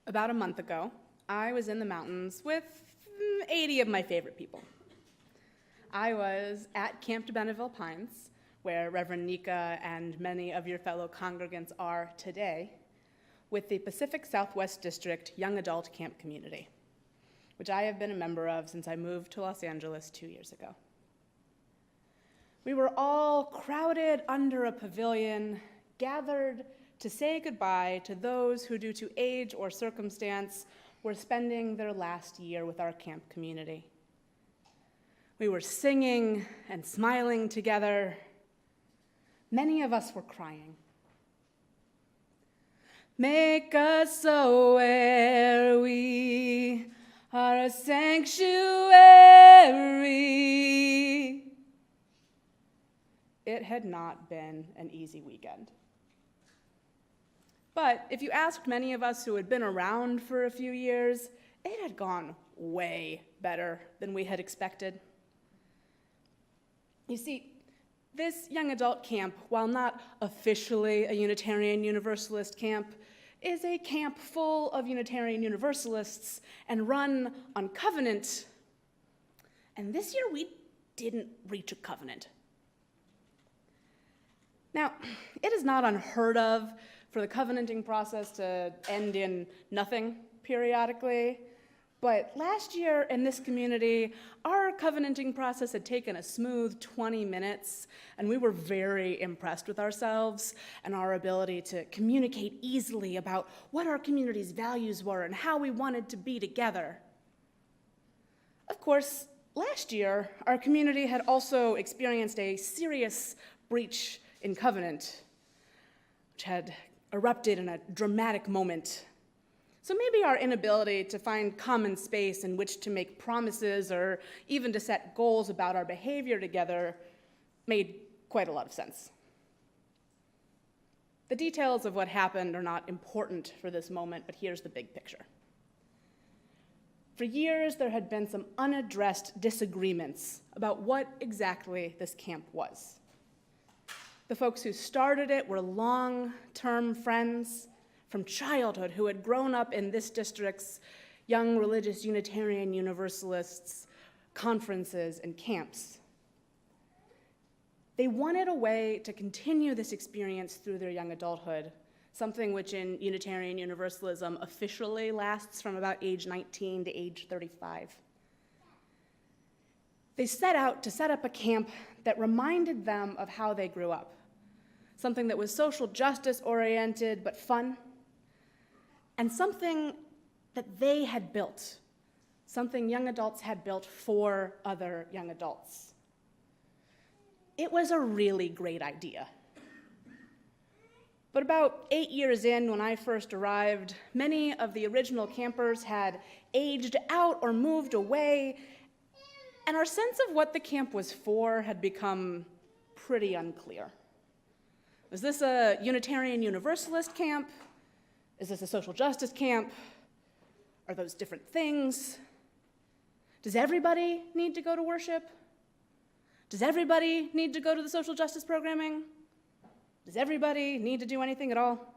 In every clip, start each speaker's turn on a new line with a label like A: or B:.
A: About a month ago, I was in the mountains with 80 of my favorite people. I was at Camp de Benneville Pines, where Reverend Nika and many of your fellow congregants are today, with the Pacific Southwest District Young Adult Camp Community, which I have been a member of since I moved to Los Angeles 2 years ago. We were all crowded under a pavilion, gathered to say goodbye to those who, due to age or circumstance, were spending their last year with our camp community. We were singing and smiling together. Many of us were crying. Make us so where we are a sanctuary. It had not been an easy weekend. But if you asked many of us who had been around for a few years, it had gone way better than we had expected. You see, this young adult camp, while not officially a Unitarian Universalist camp, is a camp full of Unitarian Universalists and run on covenant. And this year we didn't reach a covenant. Now, it is not unheard of for the covenanting process to end in nothing periodically, but last year in this community, our covenanting process had taken a smooth 20 minutes, and we were very impressed with ourselves and our ability to communicate easily about what our community's values were and how we wanted to be together. Of course, last year, our community had also experienced a serious breach in covenant, which had erupted in a dramatic moment. So maybe our inability to find common space in which to make promises or even to set goals about our behavior together made quite a lot of sense. The details of what happened are not important for this moment, but here's the big picture. For years, there had been some unaddressed disagreements about what exactly this camp was. The folks who started it were long-term friends from childhood who had grown up in this district's young religious Unitarian Universalists conferences and camps. They wanted a way to continue this experience through their young adulthood, something which in Unitarian Universalism officially lasts from about age 19 to age 35. They set out to set up a camp that reminded them of how they grew up, something that was social justice oriented but fun, and something that they had built, something young adults had built for other young adults. It was a really great idea. But about 8 years in, when I first arrived, many of the original campers had aged out or moved away, and our sense of what the camp was for had become pretty unclear. Was this a Unitarian Universalist camp? Is this a social justice camp? Are those different things? Does everybody need to go to worship? Does everybody need to go to the social justice programming? Does everybody need to do anything at all?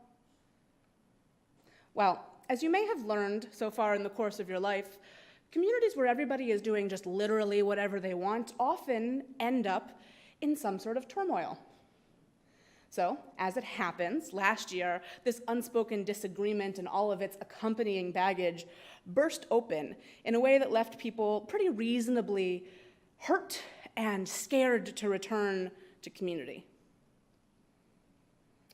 A: Well, as you may have learned so far in the course of your life, communities where everybody is doing just literally whatever they want often end up in some sort of turmoil. So, as it happens, last year, this unspoken disagreement and all of its accompanying baggage burst open in a way that left people pretty reasonably hurt and scared to return to community.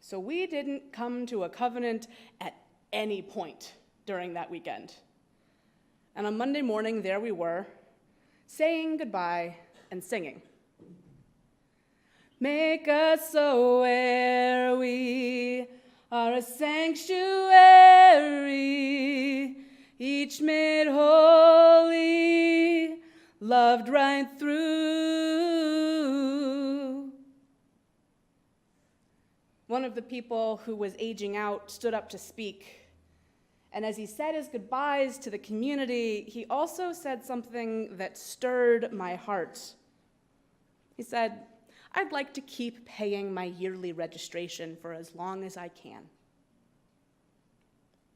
A: So we didn't come to a covenant at any point during that weekend. And on Monday morning, there we were, saying goodbye and singing. Make us so where we are a sanctuary, each made holy, loved right through. One of the people who was aging out stood up to speak, and as he said his goodbyes to the community, he also said something that stirred my heart. He said, "I'd like to keep paying my yearly registration for as long as I can."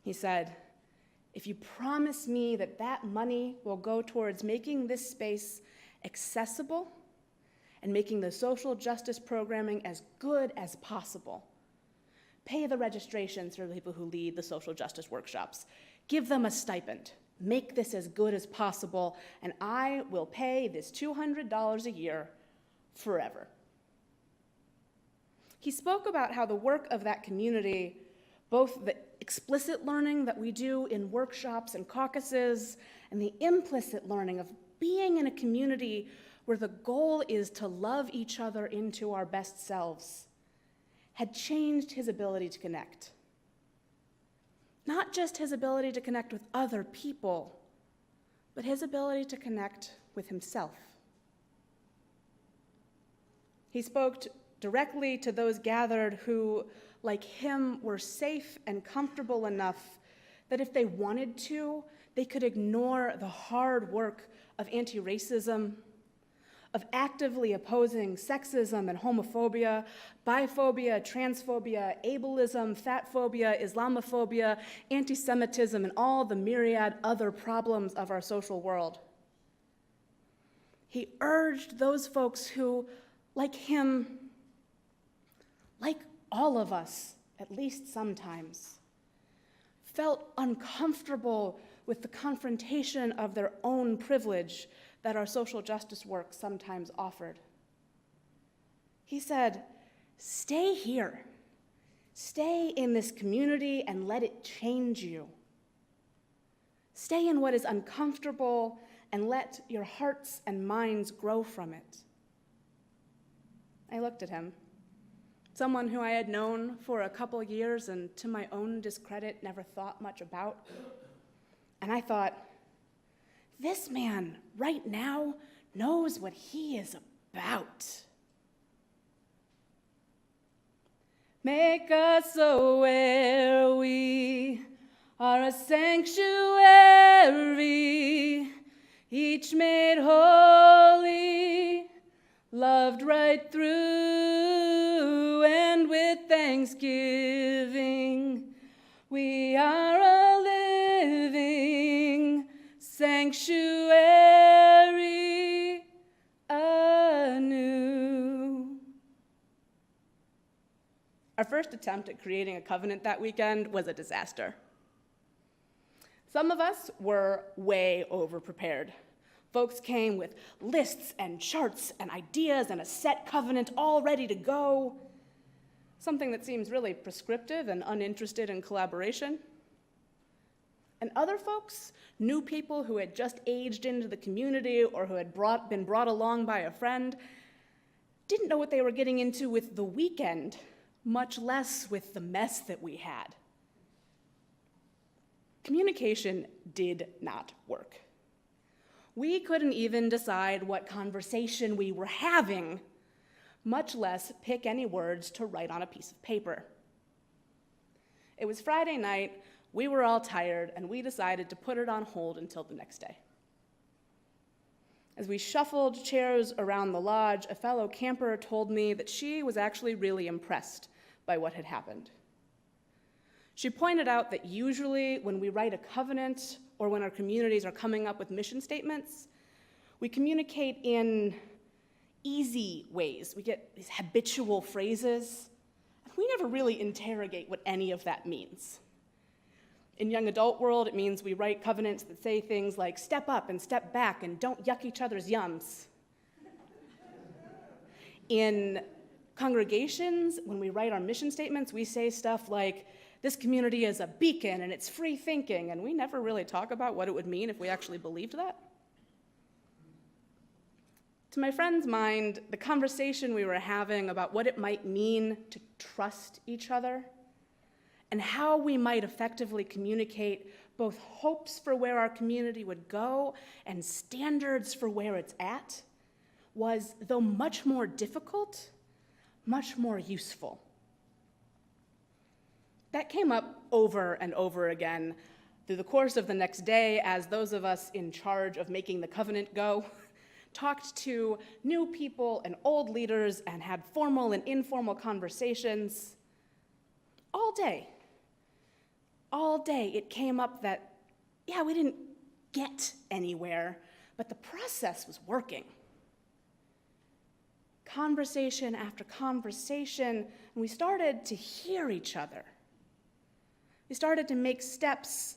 A: He said, if you promise me that that money will go towards making this space accessible and making the social justice programming as good as possible. Pay the registrations for the people who lead the social justice workshops. Give them a stipend. Make this as good as possible, and I will pay this $200 a year forever. He spoke about how the work of that community, both the explicit learning that we do in workshops and caucuses, and the implicit learning of being in a community where the goal is to love each other into our best selves, had changed his ability to connect. Not just his ability to connect with other people, but his ability to connect with himself. He spoke directly to those gathered who, like him, were safe and comfortable enough that if they wanted to, they could ignore the hard work of anti-racism, of actively opposing sexism and homophobia, biphobia, transphobia, ableism, fatphobia, Islamophobia, anti-Semitism, and all the myriad other problems of our social world. He urged those folks who, like him, like all of us, at least sometimes, felt uncomfortable with the confrontation of their own privilege that our social justice work sometimes offered. He said, stay here. Stay in this community and let it change you. Stay in what is uncomfortable and let your hearts and minds grow from it. I looked at him, someone who I had known for a couple years and to my own discredit never thought much about. And I thought, this man right now knows what he is about. Make us aware we are a sanctuary, each made holy, loved right through, and with thanksgiving, we are a living sanctuary anew. Our first attempt at creating a covenant that weekend was a disaster. Some of us were way over-prepared. Folks came with lists and charts and ideas and a set covenant all ready to go, something that seems really prescriptive and uninterested in collaboration. And other folks, new people who had just aged into the community or who had been brought along by a friend, didn't know what they were getting into with the weekend, much less with the mess that we had. Communication did not work. We couldn't even decide what conversation we were having, much less pick any words to write on a piece of paper. It was Friday night, we were all tired, and we decided to put it on hold until the next day. As we shuffled chairs around the lodge, a fellow camper told me that she was actually really impressed by what had happened. She pointed out that usually when we write a covenant or when our communities are coming up with mission statements, we communicate in easy ways. We get these habitual phrases, and we never really interrogate what any of that means. In young adult world, it means we write covenants that say things like step up and step back and don't yuck each other's yums. In congregations, when we write our mission statements, we say stuff like, this community is a beacon and it's free thinking, and we never really talk about what it would mean if we actually believed that. To my friend's mind, the conversation we were having about what it might mean to trust each other and how we might effectively communicate both hopes for where our community would go and standards for where it's at was, though much more difficult, much more useful. That came up over and over again through the course of the next day as those of us in charge of making the covenant go talked to new people and old leaders and had formal and informal conversations. All day it came up that Yeah, we didn't get anywhere, but the process was working. Conversation after conversation, and we started to hear each other. We started to make steps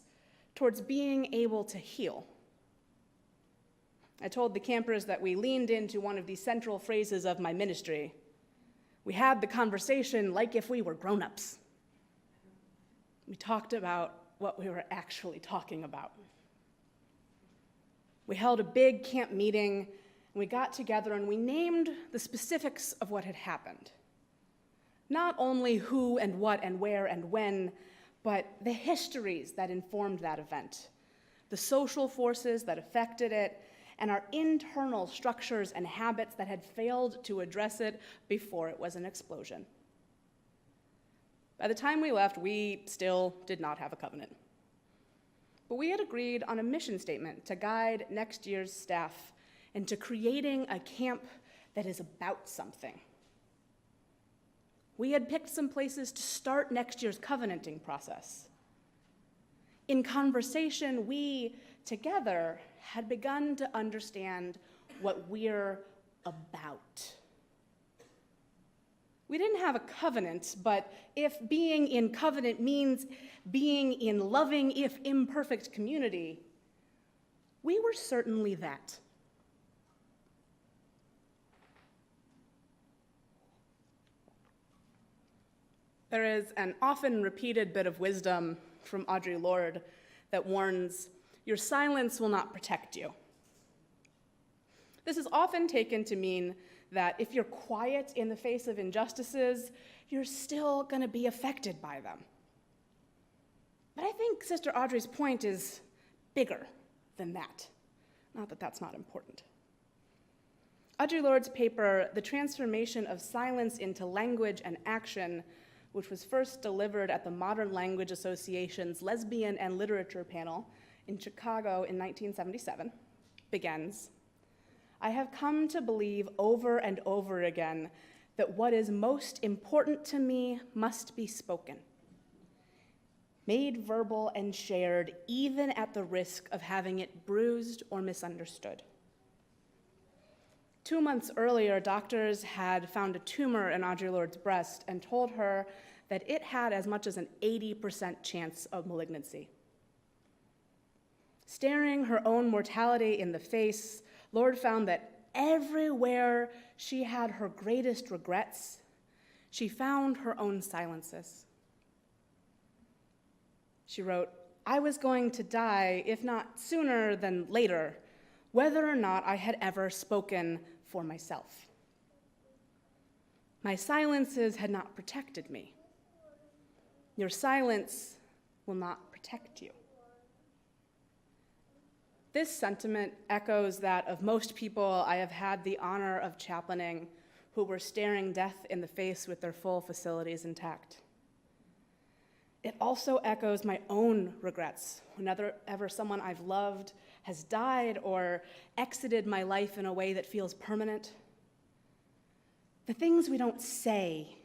A: towards being able to heal. I told the campers that we leaned into one of the central phrases of my ministry. We had the conversation like if we were grown-ups. We talked about what we were actually talking about. We held a big camp meeting, and we got together and we named the specifics of what had happened. Not only who and what and where and when, but the histories that informed that event, the social forces that affected it, and our internal structures and habits that had failed to address it before it was an explosion. By the time we left, we still did not have a covenant. But we had agreed on a mission statement to guide next year's staff into creating a camp that is about something. We had picked some places to start next year's covenanting process. In conversation, we, together, had begun to understand what we're about. We didn't have a covenant, but if being in covenant means being in loving, if imperfect, community, we were certainly that. There is an often repeated bit of wisdom from Audre Lorde that warns, your silence will not protect you. This is often taken to mean that if you're quiet in the face of injustices, you're still going to be affected by them. But I think Sister Audrey's point is bigger than that. Not that that's not important. Audre Lorde's paper, The Transformation of Silence into Language and Action, which was first delivered at the Modern Language Association's Lesbian and Literature panel in Chicago in 1977, begins, I have come to believe over and over again that what is most important to me must be spoken, made verbal and shared, even at the risk of having it bruised or misunderstood. 2 months earlier, doctors had found a tumor in Audre Lorde's breast and told her that it had as much as an 80% chance of malignancy. Staring her own mortality in the face, Lorde found that everywhere she had her greatest regrets, she found her own silences. She wrote, I was going to die, if not sooner than later, whether or not I had ever spoken for myself. My silences had not protected me. Your silence will not protect you. This sentiment echoes that of most people I have had the honor of chaplaining who were staring death in the face with their full facilities intact. It also echoes my own regrets whenever someone I've loved has died or exited my life in a way that feels permanent. The things we don't say,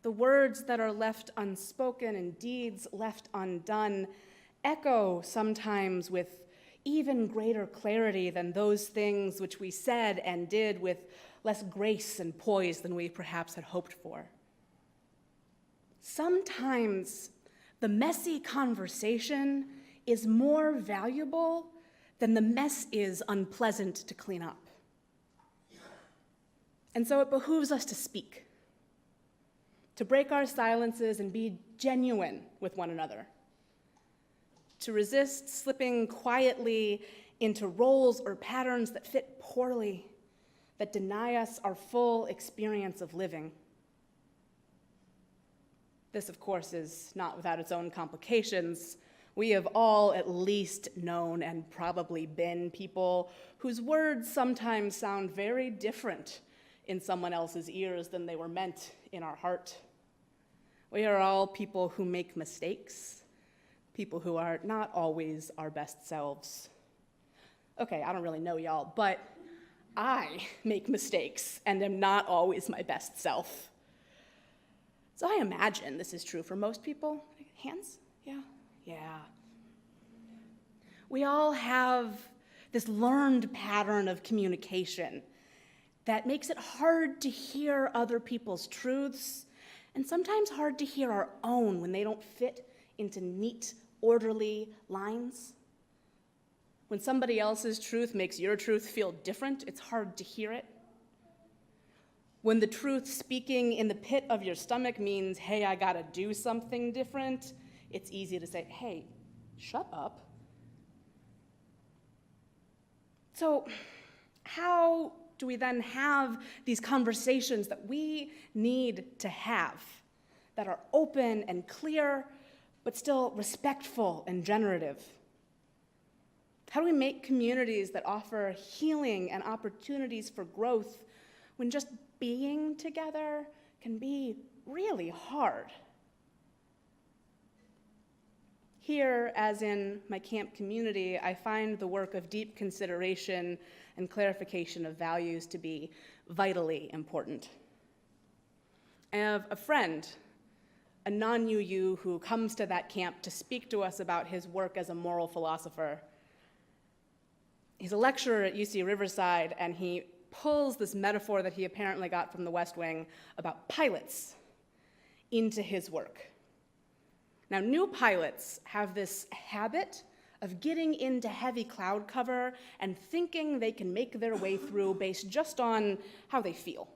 A: the words that are left unspoken and deeds left undone, echo sometimes with even greater clarity than those things which we said and did with less grace and poise than we perhaps had hoped for. Sometimes the messy conversation is more valuable than the mess is unpleasant to clean up. And so it behooves us to speak, to break our silences and be genuine with one another, to resist slipping quietly into roles or patterns that fit poorly, that deny us our full experience of living. This, of course, is not without its own complications. We have all at least known and probably been people whose words sometimes sound very different in someone else's ears than they were meant in our heart. We are all people who make mistakes, people who are not always our best selves. Okay, I don't really know y'all, but I make mistakes and am not always my best self. So I imagine this is true for most people. Hands? Yeah? Yeah. we all have this learned pattern of communication that makes it hard to hear other people's truths, and sometimes hard to hear our own when they don't fit into neat, orderly lines. When somebody else's truth makes your truth feel different, it's hard to hear it. When the truth speaking in the pit of your stomach means, hey, I gotta do something different, it's easy to say, hey, shut up. So how do we then have these conversations that we need to have that are open and clear, but still respectful and generative? How do we make communities that offer healing and opportunities for growth when just being together can be really hard? Here, as in my camp community, I find the work of deep consideration and clarification of values to be vitally important. I have a friend, a non-UU, who comes to that camp to speak to us about his work as a moral philosopher. He's a lecturer at UC Riverside, and he pulls this metaphor that he apparently got from the West Wing about pilots into his work. Now, new pilots have this habit of getting into heavy cloud cover and thinking they can make their way through based just on how they feel.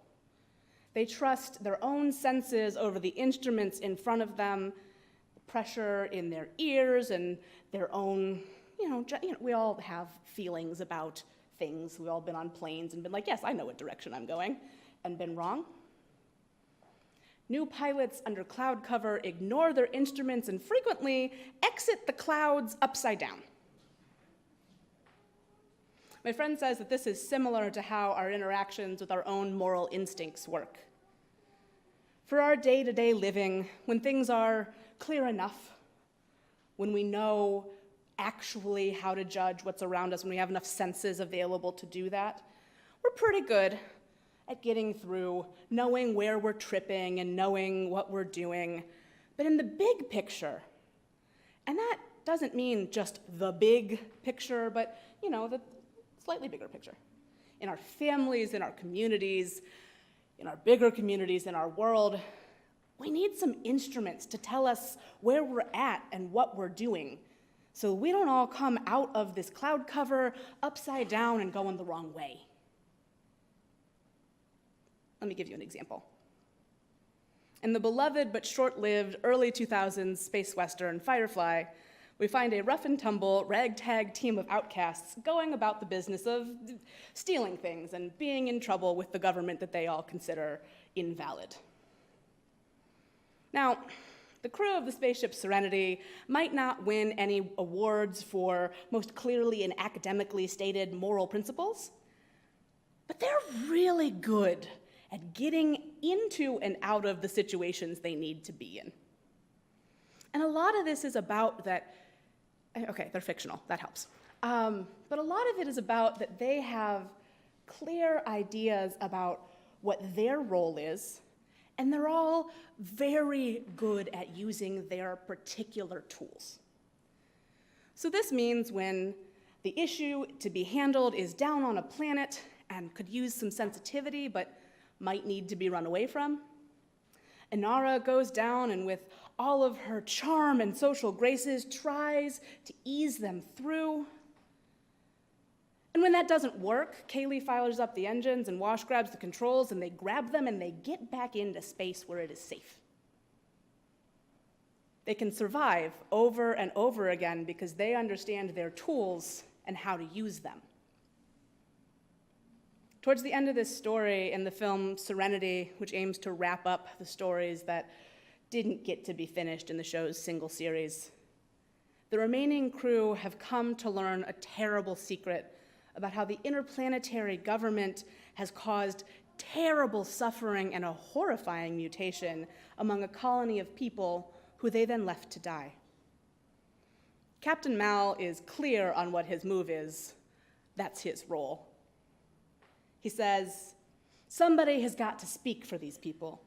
A: They trust their own senses over the instruments in front of them, the pressure in their ears, and their own, we all have feelings about things. We've all been on planes and been like, yes, I know what direction I'm going, and been wrong. New pilots under cloud cover ignore their instruments and frequently exit the clouds upside down. My friend says that this is similar to how our interactions with our own moral instincts work. For our day-to-day living, when things are clear enough, when we know actually how to judge what's around us, when we have enough senses available to do that, we're pretty good at getting through, knowing where we're tripping and knowing what we're doing. But in the big picture, and that doesn't mean just the big picture, but the slightly bigger picture. In our families, in our communities, in our bigger communities, in our world, we need some instruments to tell us where we're at and what we're doing, so we don't all come out of this cloud cover upside down and going the wrong way. Let me give you an example. In the beloved but short-lived early 2000s space western Firefly, we find a rough and tumble, ragtag team of outcasts going about the business of stealing things and being in trouble with the government that they all consider invalid. Now, the crew of the spaceship Serenity might not win any awards for most clearly and academically stated moral principles, but they're really good at getting into and out of the situations they need to be in. And a lot of this is about that, okay, they're fictional, that helps. But a lot of it is about that they have clear ideas about what their role is, and they're all very good at using their particular tools. So this means when the issue to be handled is down on a planet and could use some sensitivity, but might need to be run away from, Inara goes down and with all of her charm and social graces tries to ease them through. And when that doesn't work, Kaylee fires up the engines and Wash grabs the controls and they grab them and they get back into space where it is safe. They can survive over and over again because they understand their tools and how to use them. Towards the end of this story in the film Serenity, which aims to wrap up the stories that didn't get to be finished in the show's single series, the remaining crew have come to learn a terrible secret about how the interplanetary government has caused terrible suffering and a horrifying mutation among a colony of people who they then left to die. Captain Mal is clear on what his move is. That's his role. He says, somebody has got to speak for these people.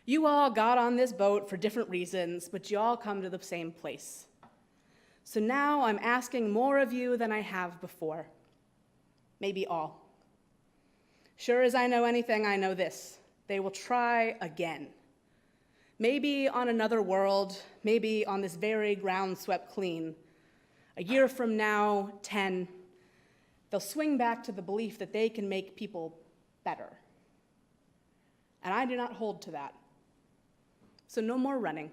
A: You all got on this boat for different reasons, but you all come to the same place. So now I'm asking more of you than I have before. Maybe all. Sure as I know anything, I know this. They will try again. Maybe on another world, maybe on this very ground swept clean. A year from now, 10, they'll swing back to the belief that they can make people better. And I do not hold to that. So no more running.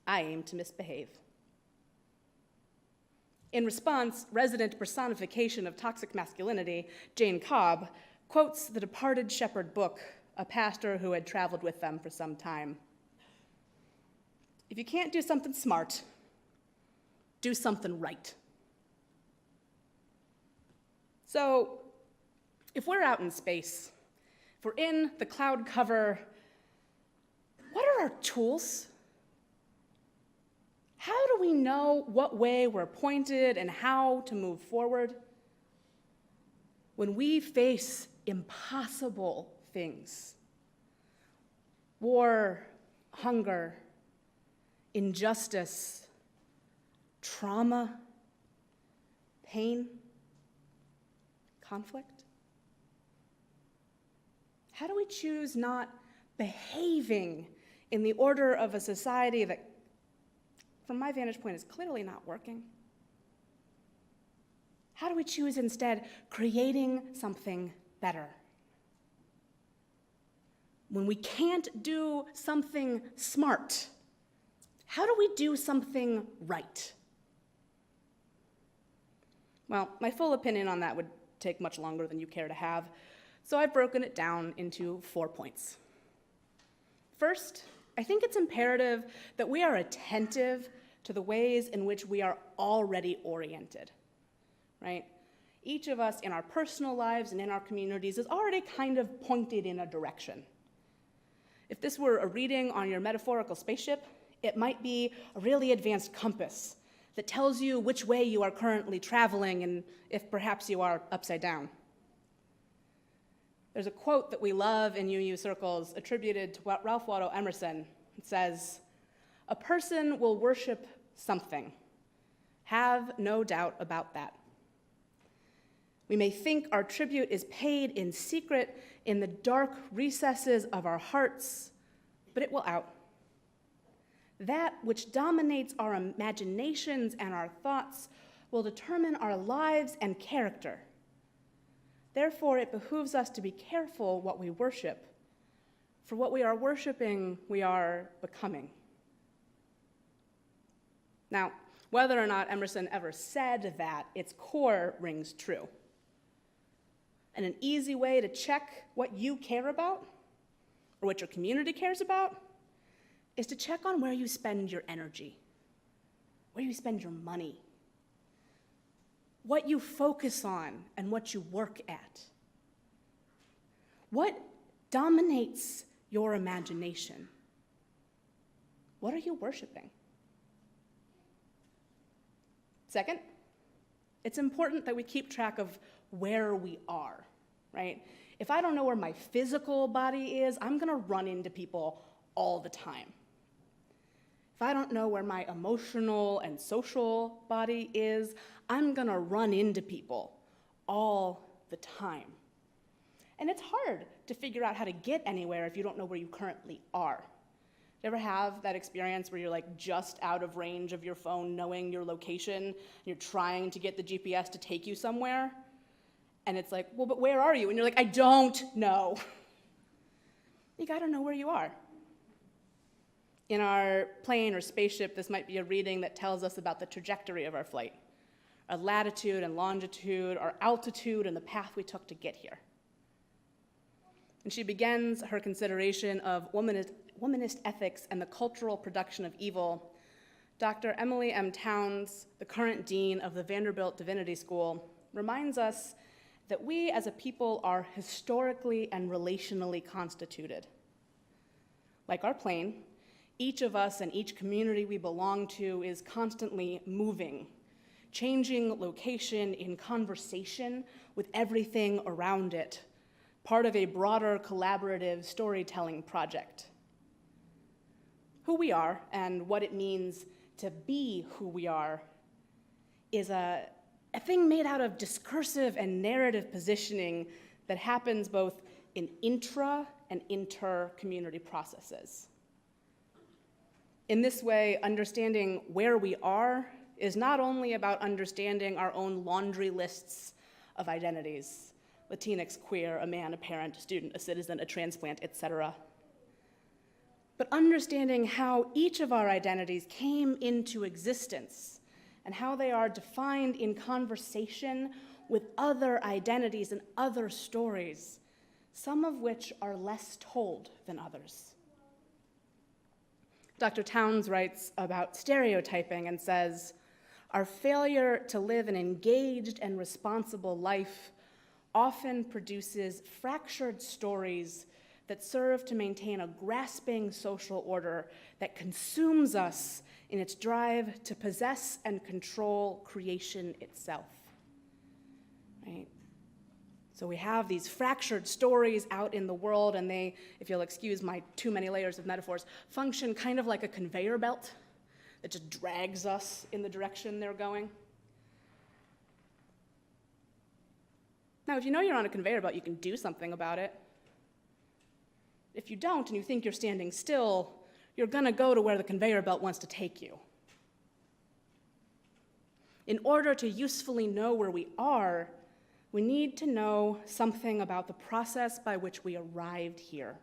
A: I aim to misbehave. In response, resident personification of toxic masculinity, Jane Cobb, quotes the departed shepherd book, a pastor who had traveled with them for some time. If you can't do something smart, do something right. So, if we're out in space, if we're in the cloud cover, what are our tools? How do we know what way we're pointed and how to move forward? When we face impossible things, war, hunger, injustice, trauma, pain, conflict? How do we choose not behaving in the order of a society that, from my vantage point, is clearly not working? How do we choose instead creating something better? When we can't do something smart, how do we do something right? Well, my full opinion on that would take much longer than you care to have, so I've broken it down into 4 points. First, I think it's imperative that we are attentive to the ways in which we are already oriented, right? Each of us in our personal lives and in our communities is already kind of pointed in a direction. If this were a reading on your metaphorical spaceship, it might be a really advanced compass that tells you which way you are currently traveling and if perhaps you are upside down. There's a quote that we love in UU circles attributed to Ralph Waldo Emerson. It says, "A person will worship something. Have no doubt about that. We may think our tribute is paid in secret in the dark recesses of our hearts, but it will out. That which dominates our imaginations and our thoughts will determine our lives and character. Therefore, it behooves us to be careful what we worship. For what we are worshiping, we are becoming." Now, whether or not Emerson ever said that, its core rings true. And an easy way to check what you care about, or what your community cares about, is to check on where you spend your energy, where you spend your money, what you focus on and what you work at. What dominates your imagination? What are you worshiping? Second, it's important that we keep track of where we are, right? If I don't know where my physical body is, I'm gonna run into people all the time. If I don't know where my emotional and social body is, I'm gonna run into people all the time. And it's hard to figure out how to get anywhere if you don't know where you currently are. You ever have that experience where you're like just out of range of your phone knowing your location, and you're trying to get the GPS to take you somewhere, and it's like, well, but where are you? And you're like, I don't know. You gotta know where you are. In our plane or spaceship, this might be a reading that tells us about the trajectory of our flight, our latitude and longitude, our altitude, and the path we took to get here. And she begins her consideration of womanist ethics and the cultural production of evil. Dr. Emily M. Towns, the current dean of the Vanderbilt Divinity School, reminds us that we as a people are historically and relationally constituted. Like our plane, each of us and each community we belong to is constantly moving, changing location in conversation with everything around it, part of a broader collaborative storytelling project. Who we are and what it means to be who we are is a thing made out of discursive and narrative positioning that happens both in intra and inter-community processes. In this way, understanding where we are is not only about understanding our own laundry lists of identities, Latinx, queer, a man, a parent, a student, a citizen, a transplant, etc., but understanding how each of our identities came into existence and how they are defined in conversation with other identities and other stories, some of which are less told than others. Dr. Towns writes about stereotyping and says, "Our failure to live an engaged and responsible life often produces fractured stories that serve to maintain a grasping social order that consumes us in its drive to possess and control creation itself." Right? So we have these fractured stories out in the world, and they, if you'll excuse my too many layers of metaphors, function kind of like a conveyor belt that just drags us in the direction they're going. Now, if you know you're on a conveyor belt, you can do something about it. If you don't, and you think you're standing still, you're gonna go to where the conveyor belt wants to take you. In order to usefully know where we are, we need to know something about the process by which we arrived here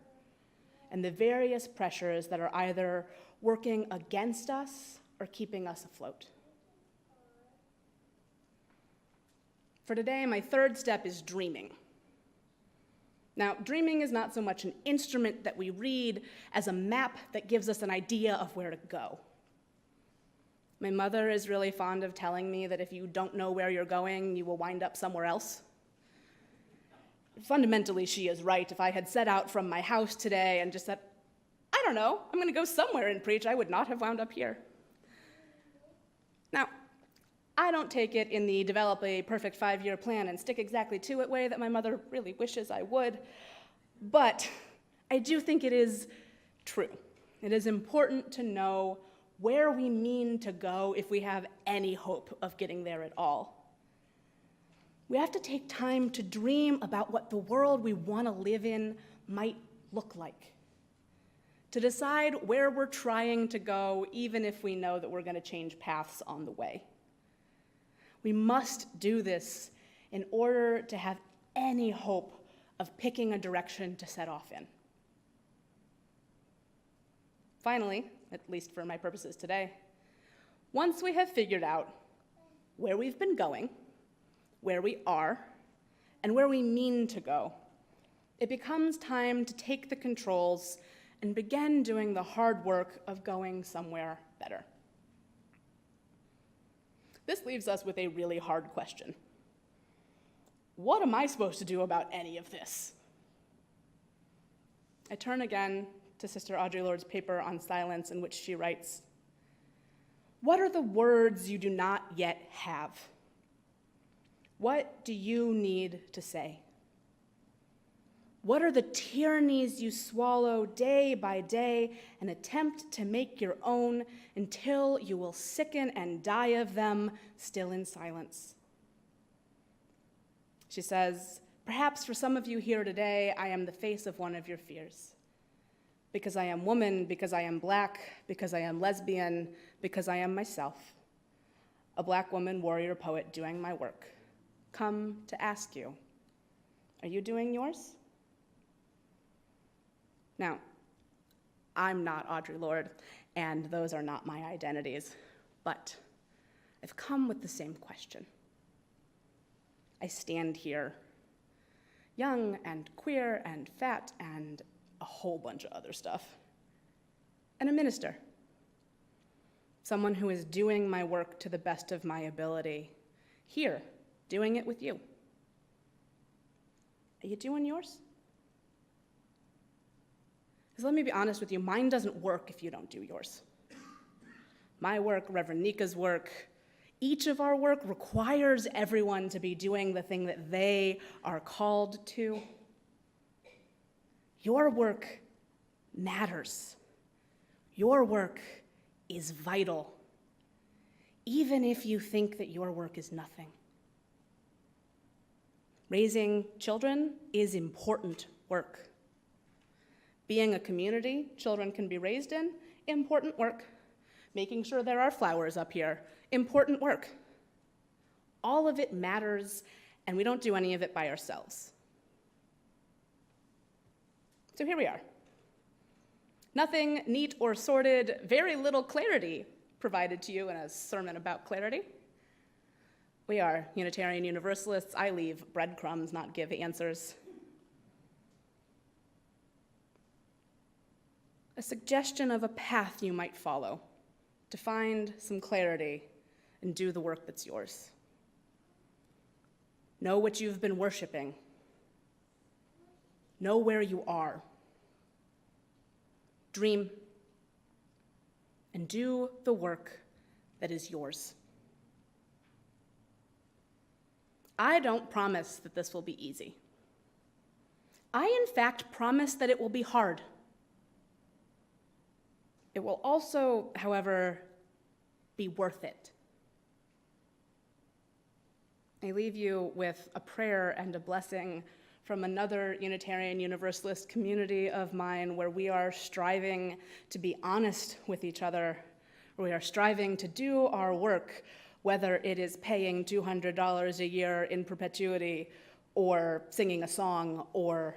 A: and the various pressures that are either working against us or keeping us afloat. For today, my third step is dreaming. Now, dreaming is not so much an instrument that we read as a map that gives us an idea of where to go. My mother is really fond of telling me that if you don't know where you're going, you will wind up somewhere else. Fundamentally, she is right. If I had set out from my house today and just said, I don't know, I'm gonna go somewhere and preach, I would not have wound up here. Now, I don't take it in the develop a perfect 5-year plan and stick exactly to it way that my mother really wishes I would, but I do think it is true. It is important to know where we mean to go if we have any hope of getting there at all. We have to take time to dream about what the world we want to live in might look like, to decide where we're trying to go, even if we know that we're going to change paths on the way. We must do this in order to have any hope of picking a direction to set off in. Finally, at least for my purposes today, once we have figured out where we've been going, where we are, and where we mean to go, it becomes time to take the controls and begin doing the hard work of going somewhere better. This leaves us with a really hard question. What am I supposed to do about any of this? I turn again to Sister Audre Lorde's paper on silence, in which she writes, "What are the words you do not yet have? What do you need to say? What are the tyrannies you swallow day by day and attempt to make your own until you will sicken and die of them, still in silence?" She says, "Perhaps for some of you here today, I am the face of one of your fears. Because I am woman, because I am Black, because I am lesbian, because I am myself, a Black woman, warrior, poet doing my work. Come to ask you, are you doing yours?" Now, I'm not Audre Lorde, and those are not my identities, but I've come with the same question. I stand here, young and queer and fat and a whole bunch of other stuff, and a minister, someone who is doing my work to the best of my ability, here, doing it with you. Are you doing yours? Because let me be honest with you, mine doesn't work if you don't do yours. My work, Reverend Nika's work, each of our work requires everyone to be doing the thing that they are called to. Your work matters. Your work is vital. even if you think that your work is nothing. Raising children is important work. Being a community children can be raised in, important work. Making sure there are flowers up here, important work. All of it matters, and we don't do any of it by ourselves. So here we are. Nothing neat or sorted, very little clarity provided to you in a sermon about clarity. We are Unitarian Universalists. I leave breadcrumbs, not give answers. A suggestion of a path you might follow to find some clarity and do the work that's yours. Know what you've been worshiping. Know where you are. Dream and do the work that is yours. I don't promise that this will be easy. I, in fact, promise that it will be hard. It will also, however, be worth it. I leave you with a prayer and a blessing from another Unitarian Universalist community of mine where we are striving to be honest with each other, where we are striving to do our work, whether it is paying $200 a year in perpetuity or singing a song or.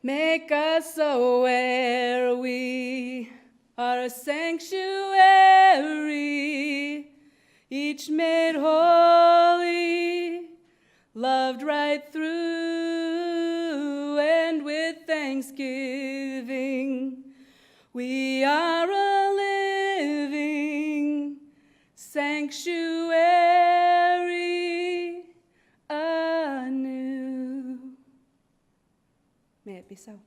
A: Make us aware we are a sanctuary, each made holy, loved right through, and with thanksgiving, we are a living sanctuary anew. May it be so.